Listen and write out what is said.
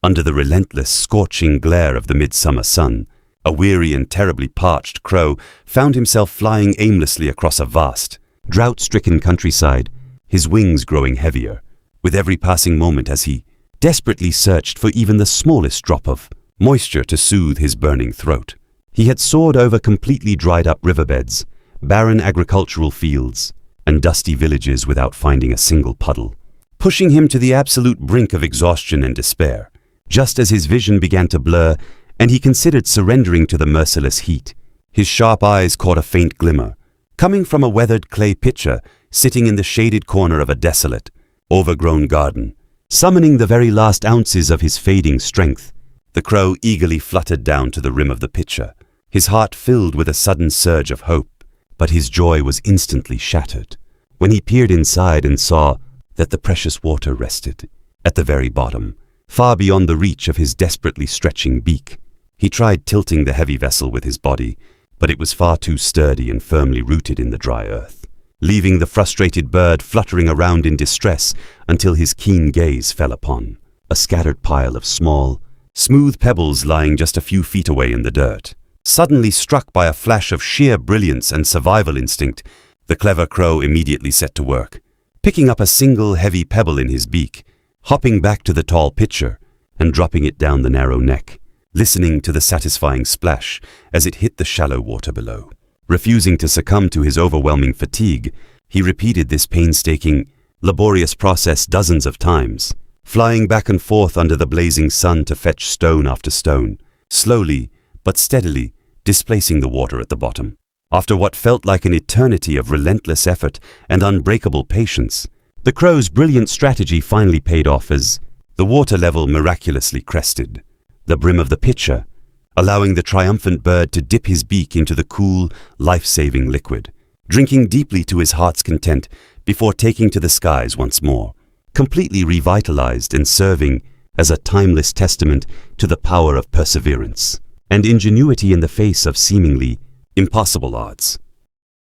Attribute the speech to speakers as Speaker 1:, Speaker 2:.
Speaker 1: Under the relentless, scorching glare of the midsummer sun, a weary and terribly parched crow found himself flying aimlessly across a vast, drought-stricken countryside, his wings growing heavier, with every passing moment as he desperately searched for even the smallest drop of moisture to soothe his burning throat. He had soared over completely dried-up riverbeds, barren agricultural fields, and dusty villages without finding a single puddle, pushing him to the absolute brink of exhaustion and despair. Just as his vision began to blur and he considered surrendering to the merciless heat, his sharp eyes caught a faint glimmer, coming from a weathered clay pitcher sitting in the shaded corner of a desolate, overgrown garden. Summoning the very last ounces of his fading strength, the crow eagerly fluttered down to the rim of the pitcher, his heart filled with a sudden surge of hope. But his joy was instantly shattered when he peered inside and saw that the precious water rested at the very bottom, far beyond the reach of his desperately stretching beak. He tried tilting the heavy vessel with his body, but it was far too sturdy and firmly rooted in the dry earth, leaving the frustrated bird fluttering around in distress until his keen gaze fell upon a scattered pile of small, smooth pebbles lying just a few feet away in the dirt. Suddenly struck by a flash of sheer brilliance and survival instinct, the clever crow immediately set to work, picking up a single heavy pebble in his beak, hopping back to the tall pitcher and dropping it down the narrow neck, listening to the satisfying splash as it hit the shallow water below. Refusing to succumb to his overwhelming fatigue, he repeated this painstaking, laborious process dozens of times, flying back and forth under the blazing sun to fetch stone after stone, slowly but steadily displacing the water at the bottom. After what felt like an eternity of relentless effort and unbreakable patience, the crow's brilliant strategy finally paid off as the water level miraculously crested the brim of the pitcher, allowing the triumphant bird to dip his beak into the cool, life-saving liquid, drinking deeply to his heart's content before taking to the skies once more, completely revitalized and serving as a timeless testament to the power of perseverance and ingenuity in the face of seemingly impossible odds.